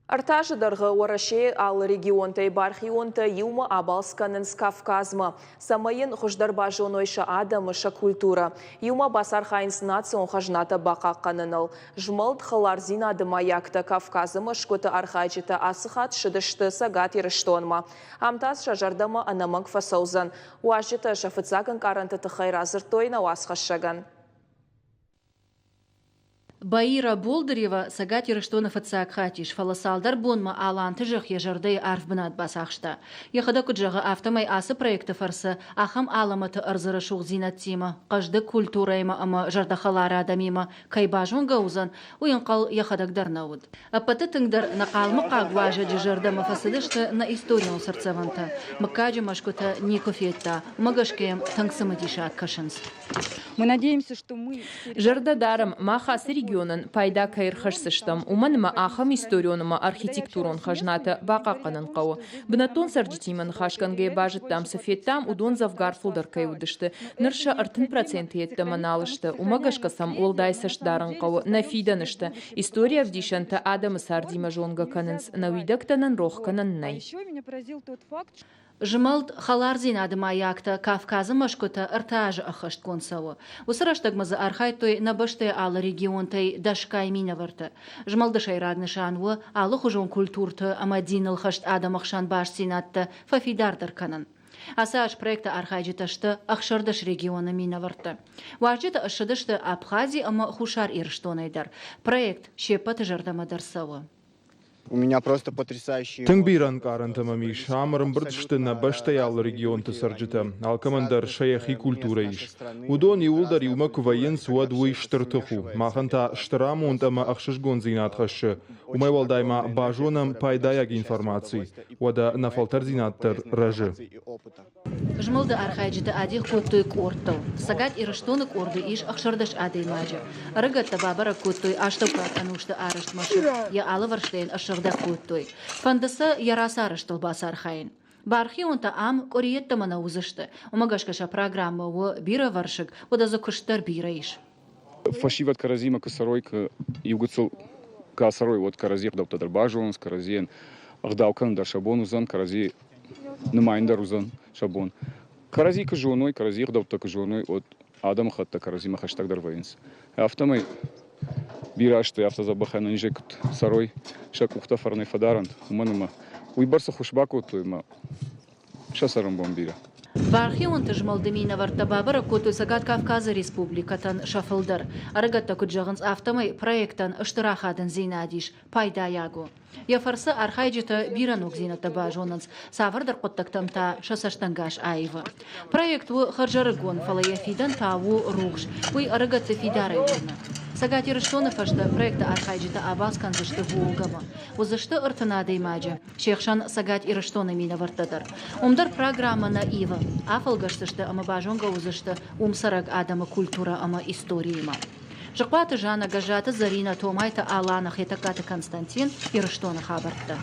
Артажыдырғы ораше ал регионтай бархионта юма абалсканынс Кавказма. Самайын хуждарба жонойша адамыша культура. Юма басархайынс национ хажната бақаққаныныл. Жмылд халарзин адыма якта Кавказыма шкоты архайчыта асыхат шыдышты сагат еріштонма. Амтаз шажардама анаманг фасаузан. Уажыта шафыцагын каранты тыхайразыр тойна уасхашаган. Баира Болдырева сагат ерыштонов отсак хатиш фаласалдар бонма алан тыжых ежарды арф бынат басахшта. Ехада куджага автомай асы проекты фарсы ахам аламаты арзыры шух зинат тима. Кажды культурайма ама жардахалара адамима кайбажун гаузан уянкал ехадагдар науд. Апаты тыңдар нақалмы қагважа жажарда мафасыдышты на историю сарцаванта. Макаджи машкута никофетта. Магашкеем таңсымы дишат кашынс. Мы надеемся, что мы... Жарда даром махасы регионын пайда кайырхашсыштым. Уманыма ахам историоныма архитектурон хажната бақақанын қауы. Бынатон сардитимын хашканге бажыттам софеттам удон завгар фулдар кайудышты. Нырша артын проценты еттімін алышты. Умагашкасам олдайсыш дарын қауы нафиданышты. История вдишанта адамы сардима жонга канынс. Науидактанын рохканын най. Жмалд халарзин адыма якта Кавказы машкута артажы ахашт консауы. Усыраштагмазы архайтой набаштай алы регионтай дашкай минаварты. Жмалды шайрадны шанвы алы хужон культурты амадиныл хашт адамахшан баш синатты фафидардар канын. Асаш проекта архайжиташты ахшардыш регионы минаварты. Важжита ашыдышты Абхазия ама хушар ирштонайдар. Проект шепаты жардамадарсауы. У меня просто потрясающий... Тыңбиран карантамамиш, амырым біртішті баштай ал регионты сарджыта, алкамандар шаяхи культура иш. Удон и улдар юма куваен суад уй штыртыху, маханта штыраму онтама ахшыш гонзинат хашы. Умай валдайма бажонам пайдаяг информации, вада нафалтар зинаттар ражы. Жмылды архайджита адих коттуй кортау. Сагат ирыштонық орды иш ахшардыш адаймаджы. Рыгатта бабара коттуй аштаукрат анушты арышт машы. Я алы варштейн ашырда коттуй. Фандысы яраса арыштыл бас архайын. Бархи онта ам кориетта мана узышты. Умагашкаша программа у бира варшык, ода закуштар бира иш. Фашиват каразима косарой к югуцу косарой вот каразир доктор бажон с каразин агдалкан да шабон узан карази нумайндар узан шабон. Карази к жоной каразир доктор к жоной от адам хатта каразима хаштагдар воинс. Автомай бирашты автозабахана нижекут сарой шакухта фарный фадарант уманыма уйбарса хушбаку туйма шасарам бомбира. Бархи онты жмалдымина варта бабара коттуй сагат Кавказы республикатан шафылдар. Арыгатта куджағынс автомай проекттан ыштырахадын зинадиш пайда ягу. Яфарсы архайджита биранук зината бажонанс савардар коттактамта шасаштангаш айвы. Проект у харжарыгон фалая фидан таву ругш. Уй арыгатты фидары урна. Сагат ерыштоны фашта проекта архайджита абаскан зышты вулгама. Узышты ыртына деймаджа. Шехшан сагат ерыштоны мина вартадар. Умдар программа на ива. Афалгаштышты ама бажонга узышты умсараг адама культура ама историяма. Жықпаты Жана Гажаты Зарина Томайта Алана Хетакаты Константин ерыштоны хабартты.